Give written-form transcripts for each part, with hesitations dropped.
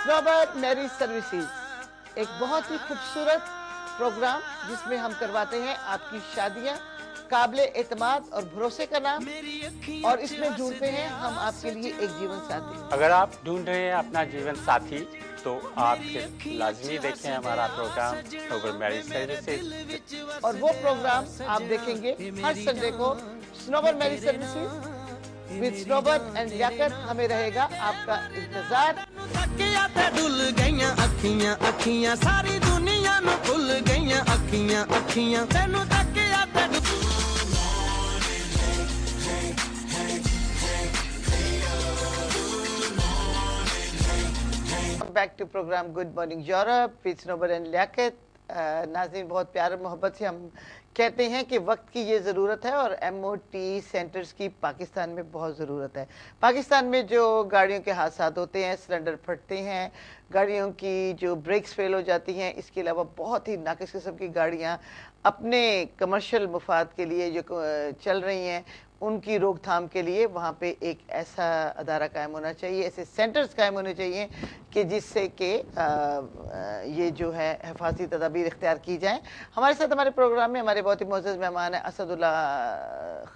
Snober marriage services एक बहुत ही खूबसूरत प्रोग्राम जिसमें हम करवाते हैं आपकी शादियां काबिल एतमाद और भरोसे का नाम, और इसमें ढूंढते हैं हम आपके लिए एक जीवन साथी। अगर आप ढूंढ रहे हैं अपना जीवन साथी तो आप फिर लाजमी देखें हमारा प्रोग्राम स्नोबर मैरिज सर्विसेज। और वो प्रोग्राम आप देखेंगे हर संडे को Snobar marriage services with Snobar and Liaquat. हमें रहेगा आपका इंतजार। डुल गईयां अखियां अखियां सारी दुनिया नु खुल गईयां अखियां अखियां तेनू तकिया ते back to programme good morning Europe with Snobar and Liaquat. नाज़रीन, बहुत प्यार और मोहब्बत से हम कहते हैं कि वक्त की ये ज़रूरत है और एमओटी सेंटर्स की पाकिस्तान में बहुत ज़रूरत है। पाकिस्तान में जो गाड़ियों के हादसात होते हैं, सिलेंडर फटते हैं, गाड़ियों की जो ब्रेक्स फेल हो जाती हैं, इसके अलावा बहुत ही नाकिस किस्म की गाड़ियाँ अपने कमर्शियल मुफाद के लिए जो चल रही हैं, उनकी रोकथाम के लिए वहाँ पे एक ऐसा अदारा कायम होना चाहिए, ऐसे सेंटर्स कायम होने चाहिए कि जिससे कि ये जो है हिफाजती तदाबीर इख्तियार की जाएँ। हमारे साथ हमारे प्रोग्राम में हमारे बहुत ही मोअज़्ज़ज़ मेहमान हैं असदुल्ला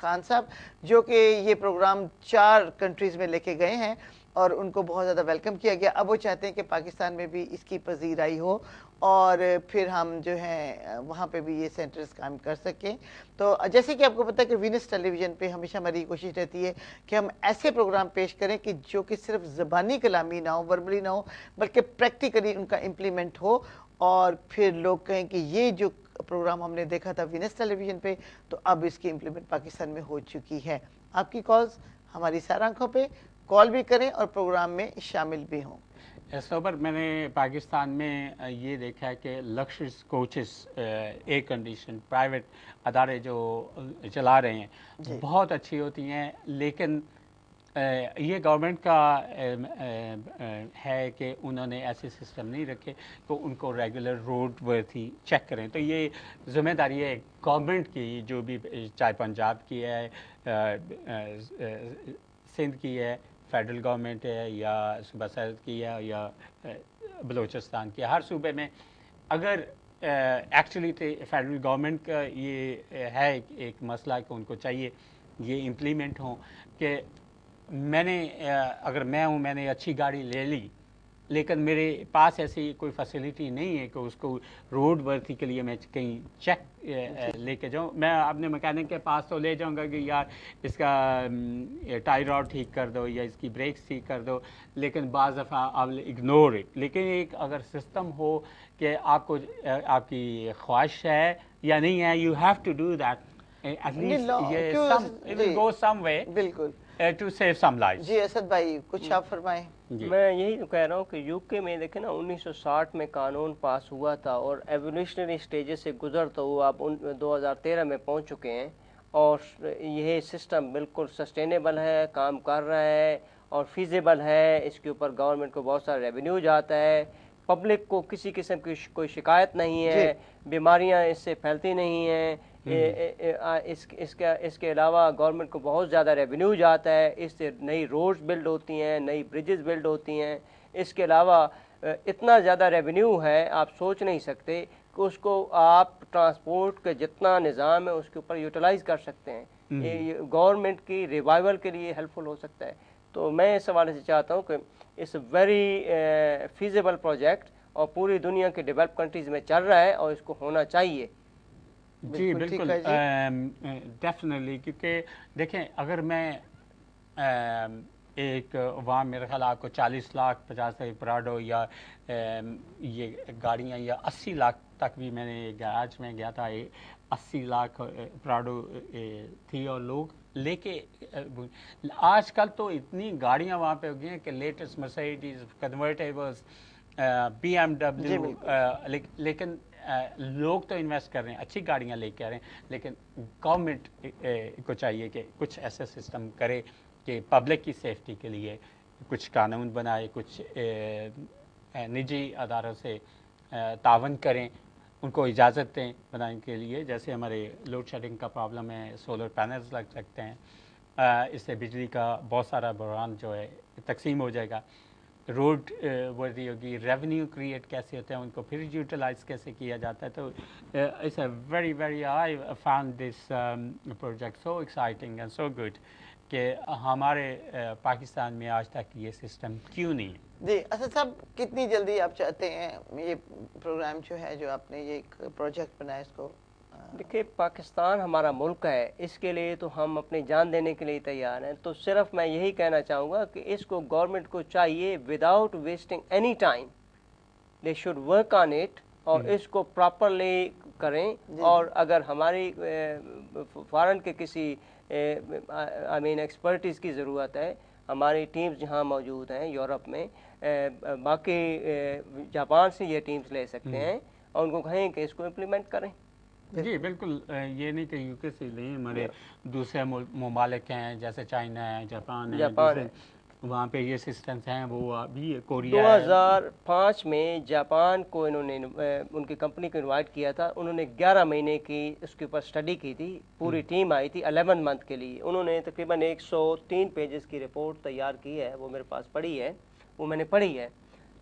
खान साहब, जो कि ये प्रोग्राम 4 कंट्रीज़ में लेके गए हैं और उनको बहुत ज़्यादा वेलकम किया गया। अब वो चाहते हैं कि पाकिस्तान में भी इसकी पजीराई हो और फिर हम जो है वहाँ पे भी ये सेंटर्स काम कर सकें। तो जैसे कि आपको पता है कि वीनस टेलीविज़न पे हमेशा हमारी कोशिश रहती है कि हम ऐसे प्रोग्राम पेश करें कि जो कि सिर्फ ज़बानी कलामी ना हो, वर्बली ना हो, बल्कि प्रैक्टिकली उनका इम्प्लीमेंट हो और फिर लोग कहें कि ये जो प्रोग्राम हमने देखा था वीनस टेलीविज़न पे, तो अब इसकी इम्प्लीमेंट पाकिस्तान में हो चुकी है। आपकी कॉल्स हमारी सार आंखों पे, कॉल भी करें और प्रोग्राम में शामिल भी हों। स्नोबर, मैंने पाकिस्तान में ये देखा है कि लक्ष्य कोचेस एयर कंडीशन प्राइवेट अदारे जो चला रहे हैं बहुत अच्छी होती हैं, लेकिन ये गवर्नमेंट का है कि उन्होंने ऐसे सिस्टम नहीं रखे तो उनको रेगुलर रोड वर्थी चेक करें। तो ये ज़िम्मेदारी है गवर्नमेंट की, जो भी चाहे पंजाब की है, सिंध की है, फेडरल गवर्नमेंट है, या सूबा सरहद की है, या बलूचिस्तान की, हर सूबे में अगर एक्चुअली तो फेडरल गवर्नमेंट का ये है एक मसला कि उनको चाहिए ये इम्प्लीमेंट हो कि अगर मैं हूँ, मैंने अच्छी गाड़ी ले ली लेकिन मेरे पास ऐसी कोई फैसिलिटी नहीं है कि उसको रोड वर्थी के लिए मैं कहीं चेक लेके जाऊँ। मैं अपने मैकेनिक के पास तो ले जाऊँगा कि यार इसका टायर रॉड ठीक कर दो या इसकी ब्रेक्स ठीक कर दो, लेकिन बाज़ दफ़ा आई विल इग्नोर इट। लेकिन एक अगर सिस्टम हो कि आपको आपकी ख्वाहिश है या नहीं है, you have to do that, at least ये it will go some way बिल्कुल टू सेव सम लाइफ। जी असद भाई, कुछ आप फरमाएं। मैं यही कह रहा हूँ कि यूके में देखें ना, 1960 में कानून पास हुआ था और एवोल्यूशनरी स्टेजेस से गुजरता हुआ आप 2013 में पहुँच चुके हैं और यह सिस्टम बिल्कुल सस्टेनेबल है, काम कर रहा है और फीजेबल है। इसके ऊपर गवर्नमेंट को बहुत सारा रेवेन्यू जाता है, पब्लिक को किसी किस्म की कोई शिकायत नहीं है, बीमारियां इससे फैलती नहीं हैं। इसके अलावा गवर्नमेंट को बहुत ज़्यादा रेवेन्यू जाता है, इससे नई रोड्स बिल्ड होती हैं, नई ब्रिजेस बिल्ड होती हैं। इसके अलावा इतना ज़्यादा रेवेन्यू है आप सोच नहीं सकते कि उसको आप ट्रांसपोर्ट का जितना निज़ाम है उसके ऊपर यूटिलाइज़ कर सकते हैं। ये गवर्नमेंट की रिवाइवल के लिए हेल्पफुल हो सकता है। तो मैं इस हवाले से चाहता हूँ कि इट्स वेरी फीजेबल प्रोजेक्ट और पूरी दुनिया के डेवलप कंट्रीज़ में चल रहा है और इसको होना चाहिए। जी बिल्कुल, डेफिनेटली, क्योंकि देखें अगर मैं एक वहाँ मेरे ख्याल आपको 40 लाख 50 लाख प्राडो या ये गाड़ियाँ या 80 लाख तक भी, मैंने गैराज में गया था, 80 लाख प्राडो थी और लोग लेके आजकल तो इतनी गाड़ियाँ वहाँ पे हो गई हैं कि लेटेस्ट मर्सिडीज, कन्वर्टेबल्स, BMW, लेकिन लोग तो इन्वेस्ट कर रहे हैं, अच्छी गाड़ियाँ लेके आ रहे हैं, लेकिन गवर्नमेंट को चाहिए कि कुछ ऐसा सिस्टम करे कि पब्लिक की सेफ्टी के लिए कुछ कानून बनाए, कुछ निजी अदारों से तावन करें, उनको इजाज़त दें बनाने के लिए। जैसे हमारे लोड शेडिंग का प्रॉब्लम है, सोलर पैनल्स लग सकते हैं, इससे बिजली का बहुत सारा बहरान जो है तकसीम हो जाएगा। روڈ ورزی ہوگی, ریونیو کریٹ کیسے ہوتے ہیں, ان کو پھر یوٹیلائز کیسے کیا جاتا ہے. تو it's a very I found this project so exciting and so good کہ ہمارے پاکستان میں آج تک یہ سسٹم کیوں نہیں ہے. جی اسد صاحب, کتنی جلدی آپ چاہتے ہیں یہ پروگرام جو ہے, جو آپ نے یہ ایک پروجیکٹ بنایا, اس کو؟ دیکھیے پاکستان ہمارا ملک ہے, اس کے لیے تو ہم اپنی جان دینے کے لیے تیار ہیں. تو صرف میں یہی کہنا چاہوں گا کہ اس کو گورنمنٹ کو چاہیے without wasting any time they should work on it, اور اس کو پراپرلی کریں. اور اگر ہماری فارن کے کسی آئی مین ایکسپرٹیز کی ضرورت ہے, ہماری ٹیمز جہاں موجود ہیں یورپ میں, باقی جاپان سے یہ ٹیمز لے سکتے ہیں اور ان کو کہیں کہ اس کو امپلیمنٹ کریں. جی بالکل, یہ نہیں کہ یو کے سے لیں, ہمارے دوسرے ممالک ہیں جیسے چائنا ہے, جاپان ہے, وہاں پہ یہ سسٹمز ہیں. وہ ابھی کوریا 2005 میں جاپان کو انہوں نے ان کی کمپنی کو انوائٹ کیا تھا. انہوں نے 11 مہینے کی اس کے اوپر اسٹڈی کی تھی, پوری ٹیم آئی تھی 11 منتھ کے لیے. انہوں نے تقریباً 103 پیجز کی رپورٹ تیار کی ہے, وہ میرے پاس پڑھی ہے, وہ میں نے پڑھی ہے.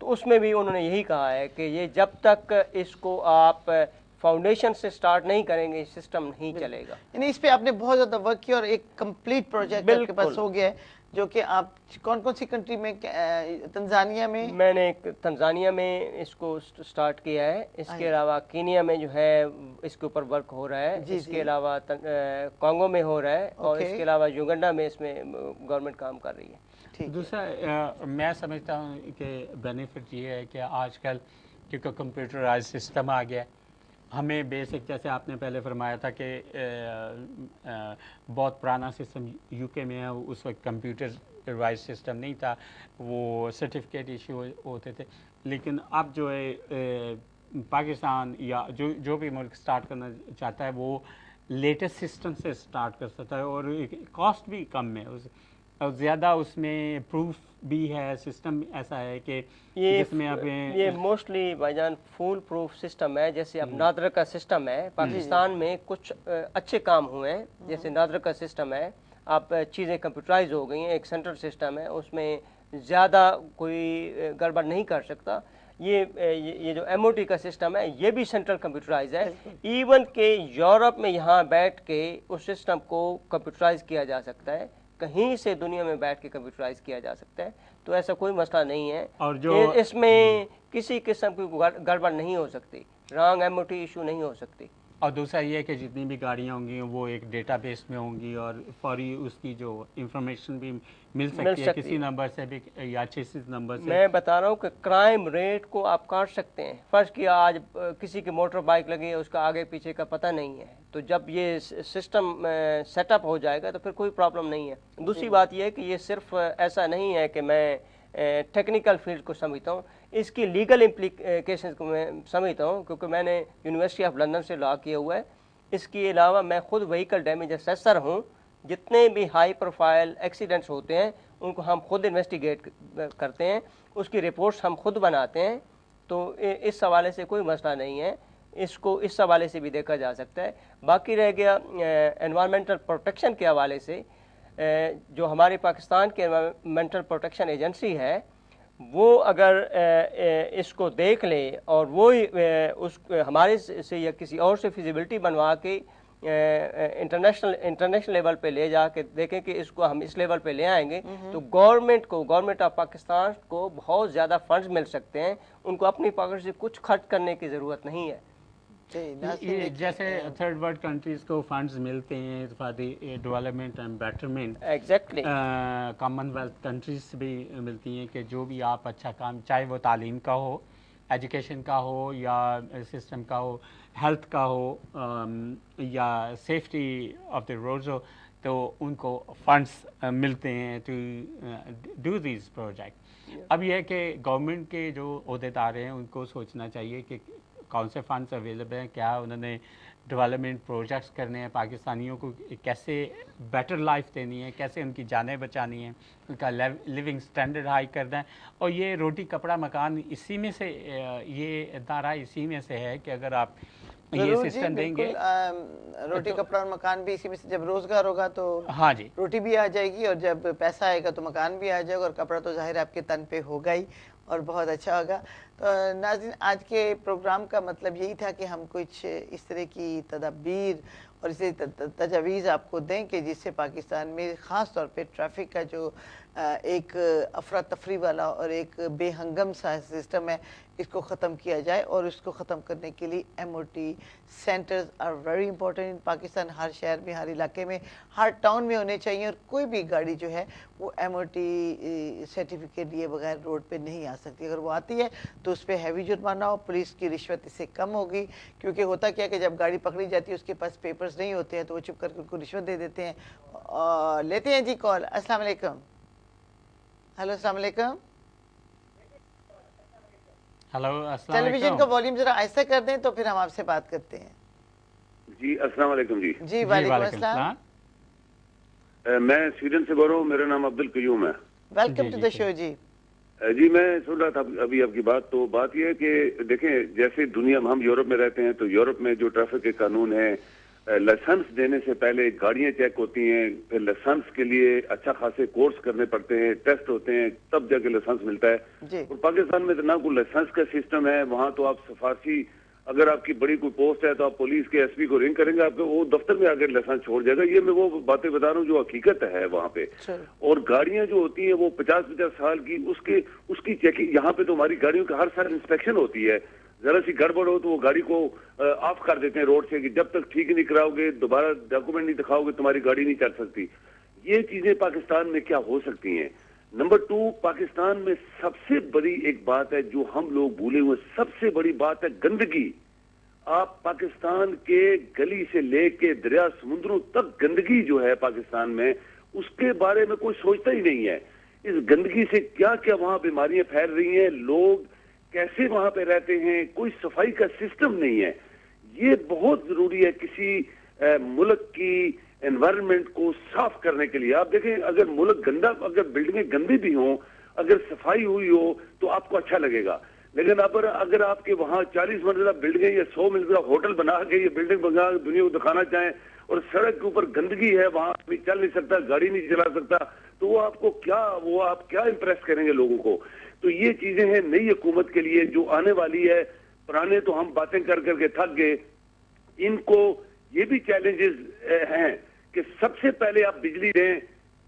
تو اس میں بھی انہوں نے یہی کہا ہے کہ یہ جب تک اس کو آپ فاؤنڈیشن سے سٹارٹ نہیں کریں گے سسٹم نہیں چلے گا. یعنی اس پہ آپ نے بہت زیادہ ورک کیا اور ایک کمپلیٹ پروجیکٹ آپ کے پاس ہو گیا ہے, جو کہ آپ کون کون سی کنٹری میں؟ تنزانیہ میں نے تنزانیہ میں اس کو سٹارٹ کیا ہے. اس کے علاوہ کینیا میں جو ہے اس کے اوپر ورک ہو رہا ہے. اس کے علاوہ کانگو میں ہو رہا ہے, اور اس کے علاوہ یوگنڈا میں اس میں گورنمنٹ کام کر رہی ہے. دوسرا میں سمجھتا ہوں کہ بینیفٹ یہ ہے کہ آج کل کیونکہ کمپیوٹرائز سسٹم آ گیا ہے, ہمیں بیسک جیسے آپ نے پہلے فرمایا تھا کہ بہت پرانا سسٹم یو کے میں ہے, اس وقت کمپیوٹرائز سسٹم نہیں تھا, وہ سرٹیفکیٹ ایشو ہوتے تھے. لیکن اب جو ہے پاکستان یا جو بھی ملک سٹارٹ کرنا چاہتا ہے وہ لیٹسٹ سسٹم سے سٹارٹ کر سکتا ہے, اور کاسٹ بھی کم ہے, اور زیادہ اس میں پروف بھی ہے. سسٹم ایسا ہے کہ جس میں آپ یہ موسٹلی بھائی جان فول پروف سسٹم ہے. جیسے اب نادر کا سسٹم ہے پاکستان میں, کچھ اچھے کام ہوئے ہیں. جیسے نادر کا سسٹم ہے, اب چیزیں کمپیوٹرائز ہو گئی ہیں, ایک سینٹرل سسٹم ہے, اس میں زیادہ کوئی گڑبڑ نہیں کر سکتا. یہ جو ایم او ٹی کا سسٹم ہے یہ بھی سینٹرل کمپیوٹرائز ہے. ایون کہ یورپ میں یہاں بیٹھ کے اس سسٹم کو کمپیوٹرائز کیا جا سکتا ہے, کہیں سے دنیا میں بیٹھ کے کمپیوٹرائز کیا جا سکتا ہے. تو ایسا کوئی مسئلہ نہیں ہے, اور جو اس میں کسی قسم کی گڑبڑ نہیں ہو سکتی, wrong M O T issue نہیں ہو سکتی. اور دوسرا یہ کہ جتنی بھی گاڑیاں ہوں گی وہ ایک ڈیٹا بیس میں ہوں گی, اور فوری اس کی جو انفارمیشن بھی مل سکتی ہے کسی نمبر سے بھی یا چیسز نمبر سے. میں بتا رہا ہوں کہ کرائم ریٹ کو آپ کاٹ سکتے ہیں. فرض کیا آج کسی کی موٹر بائک لگی ہے, اس کا آگے پیچھے کا پتہ نہیں ہے, تو جب یہ سسٹم سیٹ اپ ہو جائے گا تو پھر کوئی پرابلم نہیں ہے. دوسری بات یہ ہے کہ یہ صرف ایسا نہیں ہے کہ میں ٹیکنیکل فیلڈ کو سمجھتا ہوں, اس کی لیگل امپلیکیشنز کو میں سمجھتا ہوں, کیونکہ میں نے یونیورسٹی آف لندن سے لا کیا ہوا ہے. اس کے علاوہ میں خود وہیکل ڈیمیج اسیسر ہوں. جتنے بھی ہائی پروفائل ایکسیڈنٹس ہوتے ہیں ان کو ہم خود انویسٹیگیٹ کرتے ہیں, اس کی رپورٹس ہم خود بناتے ہیں. تو اس حوالے سے کوئی مسئلہ نہیں ہے, اس کو اس حوالے سے بھی دیکھا جا سکتا ہے. باقی رہ گیا انوائرمنٹل پروٹیکشن کے حوالے سے, جو ہماری پاکستان کے انوائرمنٹل پروٹیکشن ایجنسی ہے وہ اگر اس کو دیکھ لے اور وہ اس ہمارے سے یا کسی اور سے فیزیبلٹی بنوا کے انٹرنیشنل لیول پہ لے جا کے دیکھیں کہ اس کو ہم اس لیول پہ لے آئیں گے, تو گورنمنٹ آف پاکستان کو بہت زیادہ فنڈز مل سکتے ہیں. ان کو اپنی پاکٹ سے کچھ خرچ کرنے کی ضرورت نہیں ہے. جیسے تھرڈ ورلڈ کنٹریز کو فنڈز ملتے ہیں for the development and betterment, exactly common wealth countries بھی ملتی ہیں کہ جو بھی آپ اچھا کام, چاہے وہ تعلیم کا ہو, ایجوکیشن کا ہو, یا سسٹم کا ہو, ہیلتھ کا ہو, یا سیفٹی آف دی روڈز ہو, تو ان کو فنڈس ملتے ہیں ٹو ڈو دیز پروجیکٹ. اب یہ ہے کہ گورنمنٹ کے جو عہدیدار ہیں ان کو سوچنا چاہیے کہ کون سے فنڈس اویلیبل ہیں, کیا انہوں نے ڈیولپمنٹ پروجیکٹس کرنے ہیں, پاکستانیوں کو کیسے بیٹر لائف دینی ہے, کیسے ان کی جانیں بچانی ہیں, ان کا لیونگ سٹینڈرڈ ہائی کرنا ہے. اور یہ روٹی کپڑا مکان اسی میں سے, یہ ادارہ اسی میں سے ہے کہ اگر آپ ये जरूर जी, सिस्टम देंगे। बिल्कुल। रोटी कपड़ा और मकान भी इसी में से, जब रोजगार होगा तो हाँ जी, रोटी भी आ जाएगी, और जब पैसा आएगा तो मकान भी आ जाएगा, और कपड़ा तो जाहिर है आपके तन पे होगा ही, और बहुत अच्छा होगा। तो नाज़रीन, आज के प्रोग्राम का मतलब यही था कि हम कुछ इस तरह की तदाबीर और इसे तजावीज़ आपको दें कि जिससे पाकिस्तान में ख़ास तौर पे ट्रैफिक का जो एक अफरा तफरी वाला और एक बेहंगम सा सिस्टम है, इसको ख़त्म किया जाए। और इसको ख़त्म करने के लिए MOT centres are very important in Pakistan. हर शहर में, हर इलाके में, हर टाउन में होने चाहिए, और कोई भी गाड़ी जो है वो MOT सर्टिफिकेट लिए बगैर रोड पे नहीं आ सकती। अगर वो आती है तो उस पर हैवी जुर्माना हो, पुलिस की रिश्वत इससे कम होगी। क्योंकि होता क्या है कि जब गाड़ी पकड़ी जाती है उसके पास पेपर्स नहीं होते हैं, तो वो चुप करके उनको रिश्वत दे देते हैं। लेते हैं जी कॉल। अस्सलाम वालेकुम। हेलो, अस्सलाम वालेकुम। हेलो, अस्सलाम टेलीविजन वालेकुम। का वॉल्यूम जरा आहिस्ता कर दें तो फिर हम आपसे बात करते हैं। जी अस्सलाम वालेकुम जी। जी वालेकुम अस्सलाम। मैं स्वीडन से बोल रहा हूँ, मेरा नाम अब्दुल कयूम है। वेलकम जी, टू जी, द जी। शो जी। जी मैं सुन रहा था अभी आपकी बात। तो बात यह है कि देखें, जैसे दुनिया में हम यूरोप में रहते हैं, तो यूरोप में जो ट्रैफिक के कानून है, लाइसेंस देने से पहले गाड़ियां चेक होती हैं, फिर लाइसेंस के लिए अच्छा खासे कोर्स करने पड़ते हैं, टेस्ट होते हैं, तब जाके लाइसेंस मिलता है। जी। और पाकिस्तान में तो ना कोई लाइसेंस का सिस्टम है। वहाँ तो आप सफारसी, अगर आपकी बड़ी कोई पोस्ट है तो आप पुलिस के SP को रिंग करेंगे, आपको वो दफ्तर में आकर लाइसेंस छोड़ जाएगा। ये मैं वो बातें बता रहा हूँ जो हकीकत है वहाँ पे। और गाड़ियां जो होती हैं वो 50-50 साल की, उसकी चेकिंग, यहाँ पे तो हमारी गाड़ियों का हर साल इंस्पेक्शन होती है। जरा सी गड़बड़ हो तो वो गाड़ी को ऑफ कर देते हैं रोड से, कि जब तक ठीक नहीं कराओगे, दोबारा डॉक्यूमेंट नहीं दिखाओगे, तुम्हारी गाड़ी नहीं चल सकती। ये चीजें पाकिस्तान में क्या हो सकती हैं? नंबर 2, पाकिस्तान में सबसे बड़ी एक बात है जो हम लोग भूले हुए, सबसे बड़ी बात है गंदगी। आप पाकिस्तान के गली से लेके दरिया समुद्रों तक गंदगी जो है पाकिस्तान में, उसके बारे में कोई सोचता ही नहीं है। इस गंदगी से क्या क्या वहां बीमारियां फैल रही हैं, लोग कैसे वहां पे रहते हैं, कोई सफाई का सिस्टम नहीं है। ये बहुत जरूरी है किसी मुल्क की एनवायरनमेंट को साफ करने के लिए। आप देखें, अगर मुल्क गंदा, अगर बिल्डिंगें गंदी भी हों, अगर सफाई हुई हो तो आपको अच्छा लगेगा। लेकिन अगर आपके वहां 40 मंजिला बिल्डिंग या 100 मंजिला होटल बना के, ये बिल्डिंग बना के दुनिया को दिखाना चाहें, और सड़क के ऊपर गंदगी है, वहां आदमी चल नहीं सकता, गाड़ी नहीं चला सकता, तो वो आप क्या इंप्रेस करेंगे लोगों को? तो ये चीजें हैं नई हुकूमत के लिए जो आने वाली है। पुराने तो हम बातें कर करके थक गए। इनको ये भी चैलेंजेस हैं कि सबसे पहले आप बिजली दें,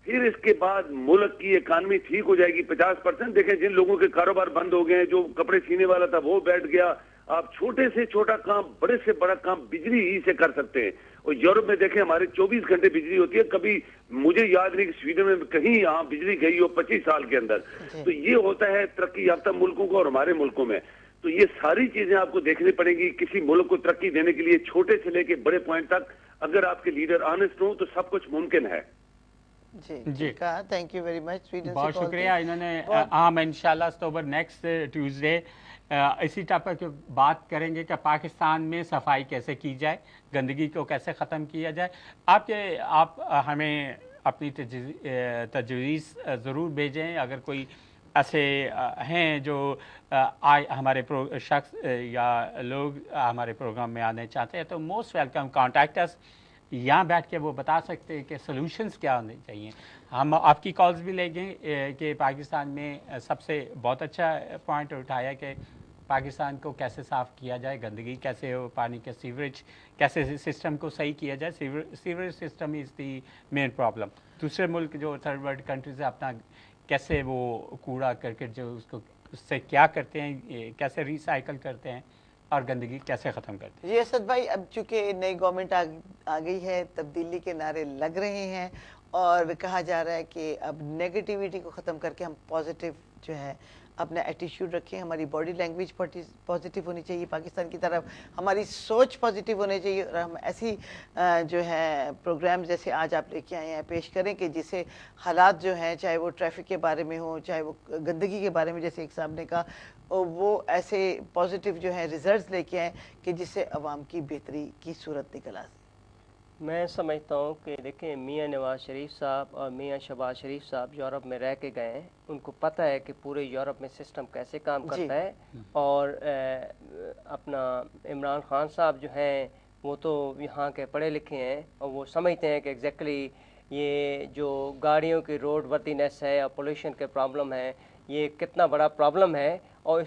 फिर इसके बाद मुल्क की इकानमी ठीक हो जाएगी। 50% देखें, जिन लोगों के कारोबार बंद हो गए, जो कपड़े सीने वाला था वो बैठ गया। आप छोटे से छोटा काम, बड़े से बड़ा काम बिजली ही से कर सकते हैं। और यूरोप में देखें, हमारे 24 घंटे बिजली होती है। कभी मुझे याद नहीं कि स्वीडन में कहीं यहाँ बिजली गई हो 25 साल के अंदर। तो ये होता है तरक्की याफ्ता मुल्कों को और हमारे मुल्कों में। तो ये सारी चीजें आपको देखनी पड़ेगी। किसी मुल्क को तरक्की देने के लिए छोटे से लेके बड़े पॉइंट तक अगर आपके लीडर ऑनेस्ट हो तो सब कुछ मुमकिन है। जी कहा, थैंक यू वेरी मच। बहुत शुक्रिया। इन्होंने हम इंशाल्लाह अक्टूबर नेक्स्ट ट्यूसडे इसी टॉपिक पे बात करेंगे कि पाकिस्तान में सफाई कैसे की जाए, गंदगी को कैसे ख़त्म किया जाए। आप हमें अपनी तजवीज़ ज़रूर भेजें। अगर कोई ऐसे हैं जो हमारे शख्स या लोग हमारे प्रोग्राम में आने चाहते हैं, तो मोस्ट वेलकम, कॉन्टैक्ट अस। यहाँ बैठ के वो बता सकते हैं कि सॉल्यूशंस क्या होने चाहिए। हम आपकी कॉल्स भी लेंगे कि पाकिस्तान में सबसे बहुत अच्छा पॉइंट उठाया कि पाकिस्तान को कैसे साफ़ किया जाए, गंदगी कैसे हो, पानी के सीवरेज कैसे सिस्टम को सही किया जाए। Sewerage system is the main problem. दूसरे मुल्क जो थर्ड वर्ल्ड कंट्रीज है, अपना कैसे वो कूड़ा करकट जो उससे क्या करते हैं, कैसे रिसाइकल करते हैं और गंदगी कैसे ख़त्म करते हैं। जी असद भाई, अब चूँकि नई गवर्नमेंट आ गई है, तब्दीली के नारे लग रहे हैं और कहा जा रहा है कि अब नेगेटिविटी को ख़त्म करके हम पॉजिटिव जो है अपना एटीट्यूड रखें। हमारी बॉडी लैंग्वेज पॉजिटिव होनी चाहिए पाकिस्तान की तरफ, हमारी सोच पॉजिटिव होनी चाहिए। और हम ऐसी जो है प्रोग्राम जैसे आज आप लेके आए हैं पेश करें कि जिससे हालात जो हैं, चाहे वो ट्रैफिक के बारे में हो, चाहे वो गंदगी के बारे में, जैसे एक साहब ने कहा, वो ऐसे पॉजिटिव जो है रिजल्ट्स लेके आए कि जिससे अवाम की बेहतरी की सूरत निकल आ। मैं समझता हूँ कि देखिए मियाँ नवाज शरीफ साहब और मियाँ शहबाज शरीफ साहब यूरोप में रह के गए हैं, उनको पता है कि पूरे यूरोप में सिस्टम कैसे काम करता है। और अपना इमरान खान साहब जो हैं वो तो यहाँ के पढ़े लिखे हैं और वो समझते हैं कि एग्जैक्टली ये जो गाड़ियों की रोड वर्दीनेस है और पोल्यूशन के प्रॉब्लम है ये कितना बड़ा प्रॉब्लम है और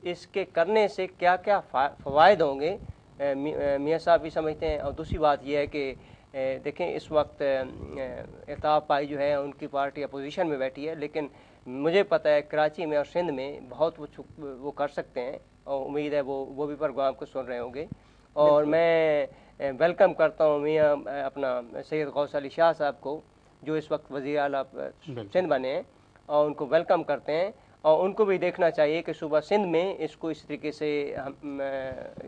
इसके करने से क्या क्या फ़वाइद होंगे मियाँ साहब भी समझते हैं। और दूसरी बात यह है कि देखें इस वक्त इत्तेफाक पाई जो है उनकी पार्टी अपोजिशन में बैठी है, लेकिन मुझे पता है कराची में और सिंध में बहुत वो कर सकते हैं और उम्मीद है वो भी प्रोग्राम को सुन रहे होंगे। और मैं वेलकम करता हूँ मियाँ अपना सैयद गौस अली शाह साहब को जो इस वक्त वज़ीर आला सिंध बने हैं, और उनको वेलकम करते हैं। और उनको भी देखना चाहिए कि सूबा सिंध में इसको इस तरीके से हम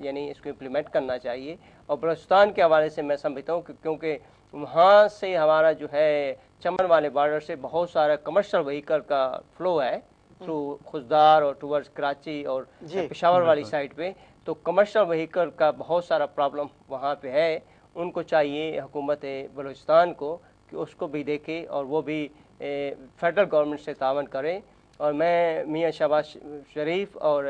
यानी इसको इम्प्लीमेंट करना चाहिए। और बलूचिस्तान के हवाले से मैं समझता हूँ क्योंकि वहाँ से हमारा जो है चमन वाले बॉर्डर से बहुत सारा कमर्शियल व्हीकल का फ्लो है थ्रू खुजदार और टूवर्ड्स कराची और पेशावर वाली साइड पे, तो कमर्शियल व्हीकल का बहुत सारा प्रॉब्लम वहाँ पे है। उनको चाहिए हुकूमत बलूचिस्तान को कि उसको भी देखे और वो भी फेडरल गवर्नमेंट से तावन करें। और मैं मियाँ शहबाज शरीफ और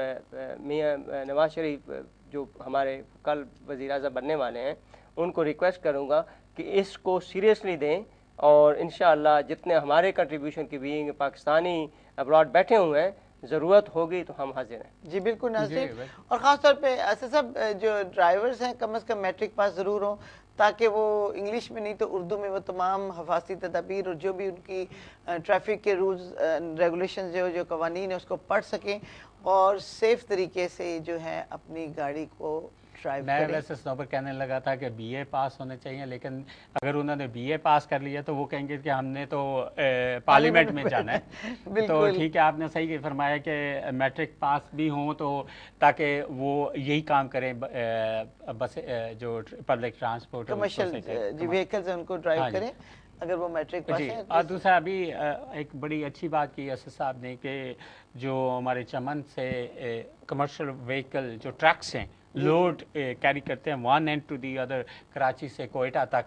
मियाँ नवाज शरीफ जो हमारे कल वज़ीर आज़म बनने वाले हैं उनको रिक्वेस्ट करूँगा कि इसको सीरियसली दें और इंशाअल्लाह जितने हमारे कंट्रीब्यूशन की भी पाकिस्तानी अब्रॉड बैठे हुए हैं ज़रूरत होगी तो हम हाजिर हैं। जी बिल्कुल नाज़रीन, और ख़ास तौर पे ऐसे सब जो ड्राइवर्स हैं कम से कम मैट्रिक पास ज़रूर हों ताकि वो इंग्लिश में नहीं तो उर्दू में वो तमाम हफाजती तदाबीर और जो भी उनकी ट्रैफिक के रूल्स रेगुलेशन जो कवानीन है उसको पढ़ सकें और सेफ तरीके से जो है अपनी गाड़ी को ड्राइव मैं करें। वैसे स्नोबर कहने लगा था कि बीए पास होने चाहिए, लेकिन अगर उन्होंने बीए पास कर लिया तो वो कहेंगे कि हमने तो पार्लियामेंट में जाना है। तो ठीक है, आपने सही फरमाया कि मैट्रिक पास भी हों तो ताकि वो यही काम करें बस जो पब्लिक ट्रांसपोर्ट कमर्शियल जी व्हीकल्स हैं उनको ड्राइव करें अगर वो मैट्रिक पास है। और दूसरा अभी एक बड़ी अच्छी बात की असद साहब ने कि जो हमारे चमन से कमर्शियल व्हीकल जो ट्रक्स हैं लोड कैरी करते हैं one and two the other, Karachi से कोयटा तक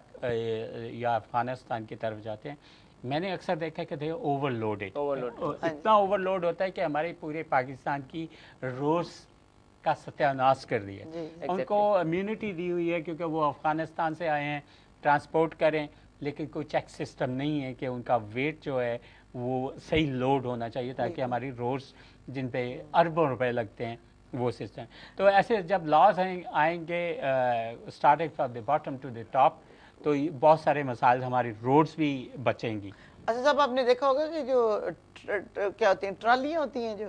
या अफगानिस्तान की तरफ जाते हैं, मैंने अक्सर देखा कि ओवरलोड इतना ओवरलोड होता है कि हमारे पूरे पाकिस्तान की रोज का सत्यानाश कर दिया। उनको इम्यूनिटी दी हुई है क्योंकि वो अफगानिस्तान से आए हैं, ट्रांसपोर्ट करें, लेकिन कोई चेक सिस्टम नहीं है कि उनका वेट जो है वो सही लोड होना चाहिए ताकि हमारी रोड्स जिन पे अरबों रुपए लगते हैं वो सिस्टम। तो ऐसे जब लॉज आएंगे starting from the bottom to the top तो बहुत सारे मसाइल हमारी रोड्स भी बचेंगी। अच्छा साहब, आपने देखा होगा कि जो क्या होती हैं ट्रालियाँ होती हैं जो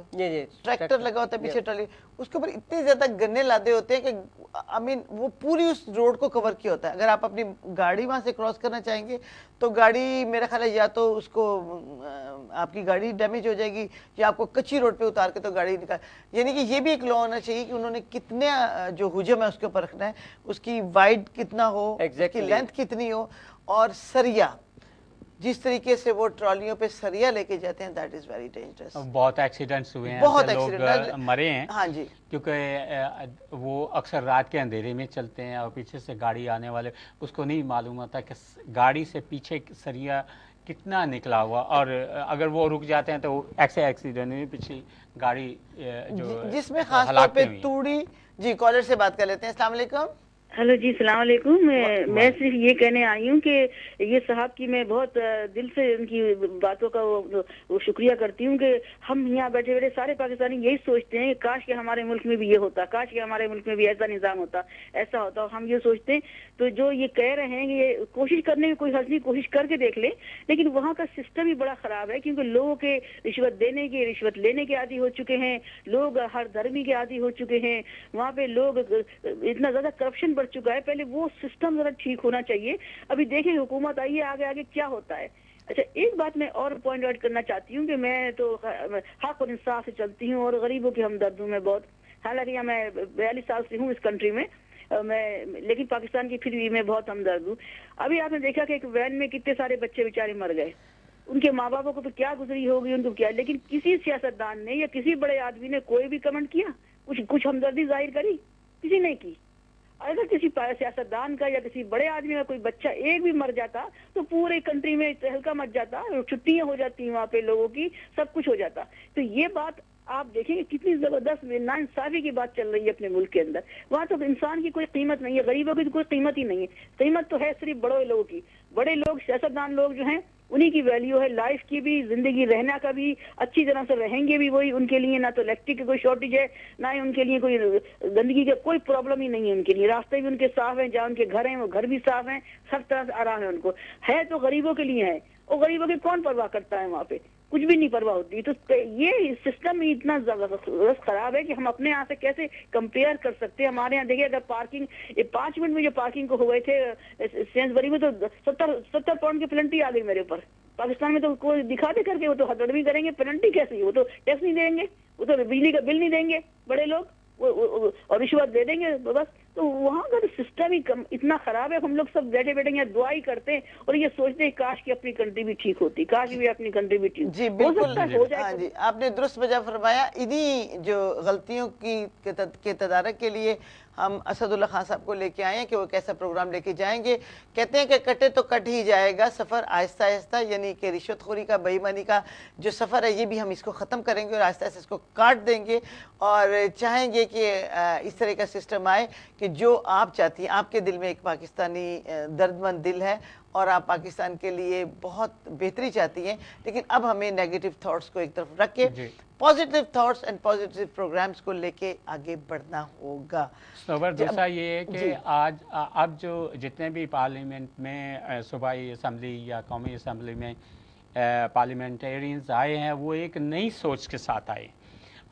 ट्रैक्टर लगा होता है पीछे ट्राली, उसके ऊपर इतने ज्यादा गन्ने लादे होते हैं कि आई मीन वो पूरी उस रोड को कवर किया होता है। अगर आप अपनी गाड़ी वहां से क्रॉस करना चाहेंगे तो गाड़ी मेरा ख्याल है या तो उसको आपकी गाड़ी डैमेज हो जाएगी या आपको कच्ची रोड पे उतार के तो गाड़ी निकाल, यानी कि ये भी एक लॉ होना चाहिए कि उन्होंने कितने जो हुजम है उसके ऊपर रखना है, उसकी वाइड कितना हो, उसकी लेंथ कितनी हो, और सरिया जिस तरीके से वो ट्रॉलियों पे सरिया लेके जाते हैं दैट इज वेरी डेंजरस। बहुत एक्सीडेंट्स हुए हैं, बहुत लोग मरे हैं। हाँ जी, क्योंकि वो अक्सर रात के अंधेरे में चलते हैं और पीछे से गाड़ी आने वाले उसको नहीं मालूम होता कि गाड़ी से पीछे सरिया कितना निकला हुआ, और अगर वो रुक जाते हैं तो ऐसे एक्सीडेंट में पिछली गाड़ी जो जिसमें खास तौर पे तूड़ी। जी कॉलर से बात कर लेते हैं। अस्सलाम वालेकुम। हेलो जी, सलाम वालेकुम। मैं सिर्फ ये कहने आई हूँ कि ये साहब की मैं बहुत दिल से उनकी बातों का वो शुक्रिया करती हूँ कि हम यहाँ बैठे बैठे सारे पाकिस्तानी यही सोचते हैं कि काश कि हमारे मुल्क में भी ये होता, काश कि हमारे मुल्क में भी ऐसा निज़ाम होता, ऐसा होता। हम ये सोचते हैं। तो जो ये कह रहे हैं कि ये कोशिश करने की कोई हर्ज नहीं, कोशिश करके देख ले, लेकिन वहाँ का सिस्टम ही बड़ा ख़राब है क्योंकि लोगों के रिश्वत देने के, रिश्वत लेने के आदी हो चुके हैं, लोग हर धर्मी के आदी हो चुके हैं, वहाँ पे लोग इतना ज़्यादा करप्शन चुका है। पहले वो सिस्टम जरा ठीक होना चाहिए। अभी देखें हुकूमत आई है, आगे आगे क्या होता है। अच्छा, एक बात मैं और पॉइंट आउट करना चाहती हूँ कि मैं तो हक और इंसाफ से चलती हूँ और गरीबों की हमदर्द हूँ मैं बहुत। हालांकि मैं 42 साल से हूँ इस कंट्री में मैं, लेकिन पाकिस्तान की फिर भी मैं बहुत हमदर्द हूँ। अभी आपने देखा कि एक वैन में कितने सारे बच्चे बेचारे मर गए, उनके माँ बापों को तो क्या गुजरी होगी उनको क्या, लेकिन किसी सियासतदान ने या किसी बड़े आदमी ने कोई भी कमेंट किया, कुछ हमदर्दी जाहिर करी? किसी ने की। अगर किसी सियासतदान का या किसी बड़े आदमी का कोई बच्चा एक भी मर जाता तो पूरे कंट्री में तहलका मच जाता, छुट्टियां हो जाती वहाँ पे लोगों की, सब कुछ हो जाता। तो ये बात आप देखेंगे कितनी जबरदस्त नाइंसाफी की बात चल रही है अपने मुल्क के अंदर। वहाँ तो इंसान की कोई कीमत नहीं है, गरीबों की तो कोई कीमत ही नहीं है। कीमत तो है सिर्फ बड़े लोगों की। बड़े लोग, सियासतदान लोग जो हैं, उन्हीं की वैल्यू है। लाइफ की भी, जिंदगी रहना का भी, अच्छी तरह से रहेंगे भी वही। उनके लिए ना तो इलेक्ट्रिक की कोई शॉर्टेज है, ना ही उनके लिए कोई गंदगी का कोई प्रॉब्लम ही नहीं है उनके लिए। रास्ते भी उनके साफ हैं, जहाँ उनके घर हैं वो घर भी साफ हैं, सब तरह से आराम है उनको। है तो गरीबों के लिए है, और गरीबों की कौन परवाह करता है वहाँ पे? कुछ भी नहीं परवाह होती। तो ये सिस्टम ही इतना जबरदस्त खराब है कि हम अपने यहाँ से कैसे कंपेयर कर सकते हैं। हमारे यहाँ देखिए, अगर पार्किंग 5 मिनट में जो पार्किंग को हो गए थे सेंसबरी में, तो 70 पाउंड की पेनल्टी आ गई मेरे ऊपर। पाकिस्तान में तो कोई दिखा दे करके वो तो हथकड़ी करेंगे, पेनल्टी कैसी? वो तो टैक्स नहीं देंगे, वो तो बिजली का बिल नहीं देंगे बड़े लोग, और रिश्वत दे देंगे बस। तो वहाँ का तो सिस्टम ही इतना खराब है। हम लोग सब बैठे बैठे यहाँ दुआ ही करते हैं और ये सोचते हैं काश कि अपनी कंट्री भी ठीक होती, काश भी अपनी कंट्री भी ठीक जी हो बिल्कुल। सकता है, हो जाए। हाँ जी, आपने दुरुस्त वजह फरमाया। इन्हीं जो गलतियों के तदारक के लिए हम असदुल्ला खान साहब को लेके आए हैं कि वो कैसा प्रोग्राम लेके जाएंगे। कहते हैं कि कटे तो कट ही जाएगा सफ़र आहिस्ता आहिस्ता, यानी कि रिश्वतखोरी का, बेईमानी का जो सफ़र है ये भी हम इसको ख़त्म करेंगे और आहिस्ता आहिस्ता इसको काट देंगे, और चाहेंगे कि इस तरह का सिस्टम आए कि जो आप चाहती हैं। आपके दिल में एक पाकिस्तानी दर्दमंद दिल है और आप पाकिस्तान के लिए बहुत बेहतरी चाहती हैं, लेकिन अब हमें नेगेटिव थॉट्स को एक तरफ रख के positive thoughts and positive programmes को लेके आगे बढ़ना होगा। सबर दूसरा ये है कि आज अब जो जितने भी पार्लियामेंट में सूबाई असम्बली या कौमी असम्बली में पार्लियामेंटेरियंस आए हैं, वो एक नई सोच के साथ आए।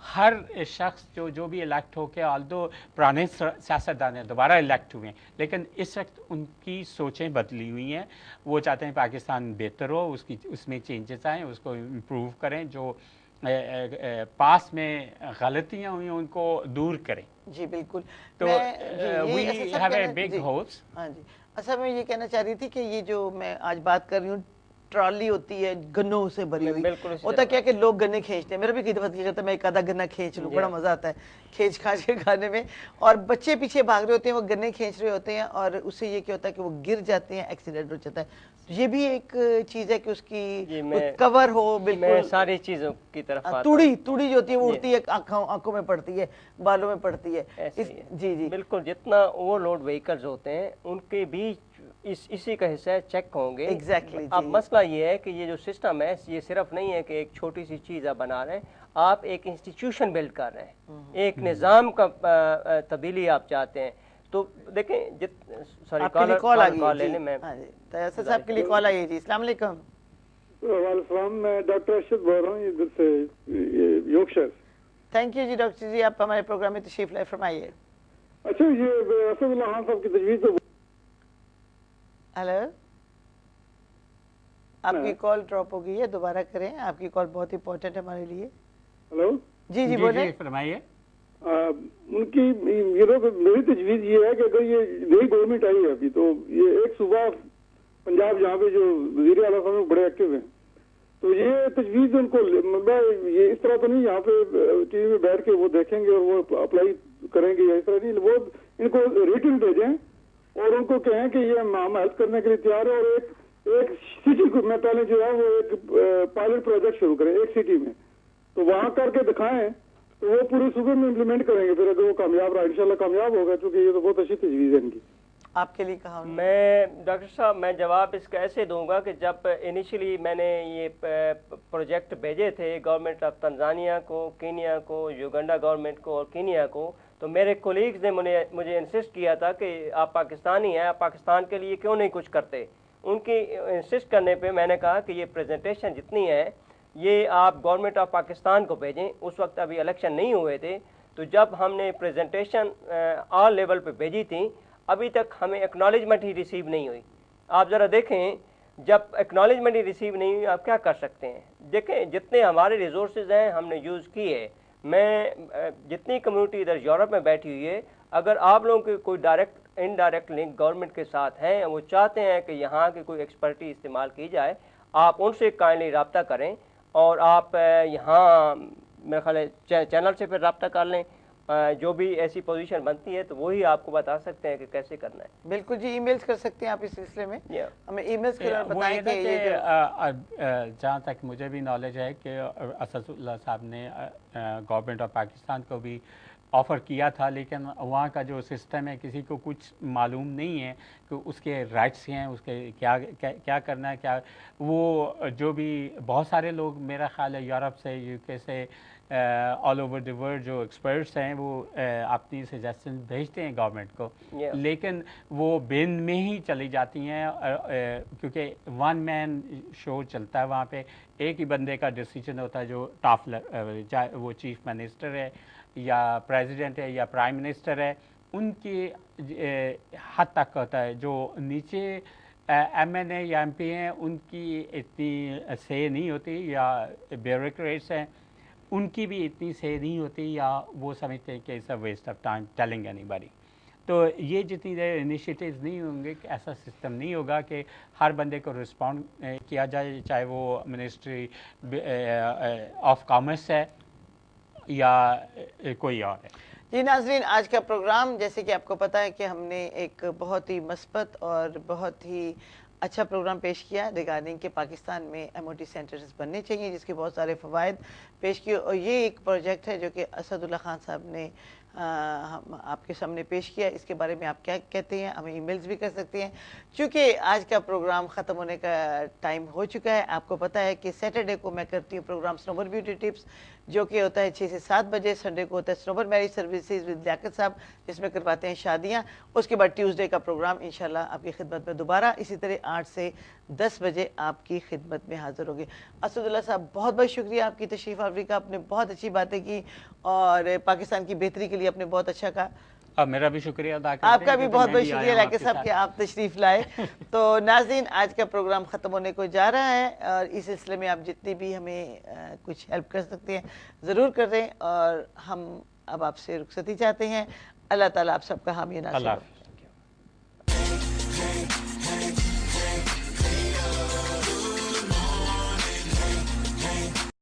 हर शख्स जो भी इलेक्ट होकर, ऑल्दो पुराने सियासतदान हैं दोबारा इलेक्ट हुए हैं, लेकिन इस वक्त उनकी सोचें बदली हुई हैं। वो चाहते हैं पाकिस्तान बेहतर हो, उसमें चेंजेस आएँ, उसको इम्प्रूव करें, जो पास में गलतियां हुई उनको दूर करें। जी बिल्कुल। तो we have a big hopes. हाँ जी, अच्छा मैं ये कहना चाह रही थी कि ये जो मैं आज बात कर रही हूँ, ट्रॉली होती है गन्नों से भरी हुई, होता क्या कि लोग गन्ने खींचते हैं। मेरा भी कई दफा दिल करता है मैं एक आधा गन्ना खींच लूँ, बड़ा मजा आता है खींच खाच के खाने में। और बच्चे पीछे भाग रहे होते हैं, वो गन्ने खींच रहे होते हैं, और उससे ये क्या होता है कि वो गिर जाते हैं, एक्सीडेंट हो जाता है। ये भी एक चीज है कि उसकी कवर हो। बिल्कुल सारी चीजों की तरफ तुड़ी जो होती है वो उड़ती है, आंखों में पड़ती है, बालों में पड़ती है। जी जी बिल्कुल। जितना ओवरलोड व्हीकल्स होते हैं उनके बीच इसी का हिस्सा चेक होंगे। एग्जैक्टली। अब मसला ये है कि ये जो सिस्टम है, ये सिर्फ नहीं है कि एक छोटी सी चीज़ आप बना रहे हैं, आप एक इंस्टीट्यूशन बिल्ड कर रहे हैं, एक निज़ाम का तब्दीली आप चाहते हैं। तो देखें, सॉरी कॉल लेने में साहब के लिए कॉल आई है जी। अस्सलाम वालेकुम। वालेकुम, मैं डॉक्टर अरशद बोल रहा हूँ इधर से योर्कशायर। थैंक यू जी डॉक्टर जी, आप हमारे प्रोग्राम में तशरीफ लाए, फरमाइए। अच्छा, ये असदुल्ला खान साहब की तजवीज़ तो। हेलो, आपकी कॉल ड्रॉप हो गई है, दोबारा करें, आपकी कॉल बहुत इंपॉर्टेंट है हमारे लिए। हेलो जी जी बोले, फरमाइए। उनकी मेरी तजवीज़ ये है कि अगर ये नई गवर्नमेंट आई है अभी, तो ये एक सूबा पंजाब जहाँ पे जो वज़ीर आला साहब बड़े एक्टिव हैं, तो ये तजवीज़ उनको ये इस तरह तो नहीं यहाँ पे टीवी में बैठ के वो देखेंगे और वो अप्लाई करेंगे, या इस तरह नहीं, वो इनको रिटन भेजें और उनको कहें कि ये हम हेल्प करने के लिए तैयार है। और एक सिटी को मैं पहले जो है वो एक पायलट प्रोजेक्ट शुरू करें एक सिटी में, तो वहाँ करके दिखाएं, तो वो पूरे सूबे में इम्प्लीमेंट करेंगे। फिर अगर वो कामयाब रहा, इंशाल्लाह कामयाब होगा, क्योंकि ये तो बहुत अच्छी तजवीज़ है इनकी। आपके लिए कहा मैं डॉक्टर साहब, मैं जवाब इसका ऐसे दूंगा कि जब इनिशियली मैंने ये प्रोजेक्ट भेजे थे गवर्नमेंट ऑफ तंजानिया को, कीनिया को, युगांडा गवर्नमेंट को और कीनिया को, तो मेरे कोलीग्स ने मुझे इंसिस्ट किया था कि आप पाकिस्तानी हैं, आप पाकिस्तान के लिए क्यों नहीं कुछ करते। उनकी इंसिस्ट करने पे मैंने कहा कि ये प्रेजेंटेशन जितनी है ये आप गवर्नमेंट ऑफ पाकिस्तान को भेजें। उस वक्त अभी इलेक्शन नहीं हुए थे, तो जब हमने प्रेजेंटेशन ऑल लेवल पे भेजी थी, अभी तक हमें एक्नॉलेजमेंट ही रिसीव नहीं हुई। आप ज़रा देखें, जब एक्नॉलेजमेंट ही रिसीव नहीं हुई आप क्या कर सकते हैं। देखें, जितने हमारे रिसोर्सेज हैं हमने यूज़ किए। मैं जितनी कम्युनिटी इधर यूरोप में बैठी हुई है, अगर आप लोगों के कोई डायरेक्ट इनडायरेक्ट लिंक गवर्नमेंट के साथ हैं, वो चाहते हैं कि यहाँ की कोई एक्सपर्टी इस्तेमाल की जाए, आप उनसे काइंडली रब्ता करें और आप यहाँ मेरे ख्याल चैनल से फिर रब्ता कर लें جو بھی ایسی پوزیشن بنتی ہے تو وہی آپ کو بتا سکتے ہیں کہ کیسے کرنا ہے. بالکل جی، ای میلز کر سکتے ہیں آپ اس سلسلے میں، ہمیں ای میلز کر وہ بتائیں یہ کہ یہ جو جہاں تک مجھے بھی نالج ہے کہ اسد اللہ صاحب نے گورنمنٹ آف پاکستان کو بھی آفر کیا تھا، لیکن وہاں کا جو سسٹم ہے کسی کو کچھ معلوم نہیں ہے کہ اس کے رائٹس ہیں، اس کے کیا کرنا ہے، کیا وہ جو بھی بہت سارے لوگ میرا خیال ہے یورپ سے، یو کے سے، آل اوور دی ورلڈ جو ایکسپرٹس ہیں وہ اپنی سجیشن بھیجتے ہیں گورنمنٹ کو، لیکن وہ بین میں ہی چلی جاتی ہیں، کیونکہ ون مین شو چلتا ہے وہاں پہ، ایک ہی بندے کا ڈیسیجن ہوتا ہے جو ٹاپ، چاہے وہ چیف منسٹر ہے یا پریزیڈنٹ ہے یا پرائم منسٹر ہے، ان کی حد تک ہوتا ہے. جو نیچے ایم این اے یا ایم پی ہیں ان کی اتنی سے نہیں ہوتی، یا بیوروکریٹس ہیں ان کی بھی اتنی سے نہیں ہوتی، یا وہ سمجھتے ہیں کہ it's a waste of time telling anybody. تو یہ جتنی دیر انیشیٹیوز نہیں ہوں گے، ایسا سسٹم نہیں ہوگا کہ ہر بندے کو رسپونڈ کیا جائے، چاہے وہ منسٹری آف کامرس ہے یا کوئی اور ہے. جی ناظرین، آج کا پروگرام جیسے کہ آپ کو پتہ ہے کہ ہم نے ایک بہت ہی مثبت اور بہت ہی اچھا پروگرام پیش کیا ریگارڈنگ کہ پاکستان میں ایم او ٹی سینٹرز بننے چاہیے، جس کے بہت سارے فوائد پیش کیے، اور یہ ایک پروجیکٹ ہے جو کہ اسد اللہ خان صاحب نے آپ کے سامنے پیش کیا. اس کے بارے میں آپ کیا کہتے ہیں؟ ہمیں ای میلز بھی کر سکتے ہیں. چونکہ آج کا پروگرام ختم ہونے کا ٹائم ہو چکا ہے، آپ کو پتہ ہے کہ سیٹرڈے کو میں کرتی ہوں پروگرام سنوبر بیوٹی ٹپس، جو کہ ہوتا ہے 6 سے 7 بجے. سنڈے کو ہوتا ہے سنوبر میرج سروسز ود لیاقت صاحب، جس میں کرواتے ہیں شادیاں. اس کے بعد ٹیوزڈے کا پروگرام انشاءاللہ آپ کی خدمت میں دوبارہ اسی طرح 8 سے 10 بجے آپ کی خدمت میں حاضر ہوگی. اسد اللہ صاحب بہت بہت شکریہ آپ کی تشریف آوری کا، آپ نے بہت اچھی باتیں کی اور پاکستان کی بہتری کے لیے آپ نے بہت اچھا کہا. میرا بھی شکریہ ادا کرتے آپ کا ہیں بھی کہ بہت میں بہت بھی شکریہ آیا ہوں لیاقت آپ کے صاحب ساتھ. کہ آپ تشریف لائے. تو ناظرین، آج کا پروگرام ختم ہونے کو جا رہا ہے، اور اس سلسلے میں آپ جتنی بھی ہمیں کچھ ہیلپ کر سکتے ہیں ضرور کریں، اور ہم اب آپ سے رخصتی چاہتے ہیں. اللہ تعالیٰ آپ سب کا حامی ناصر ہو. اللہ حافظ.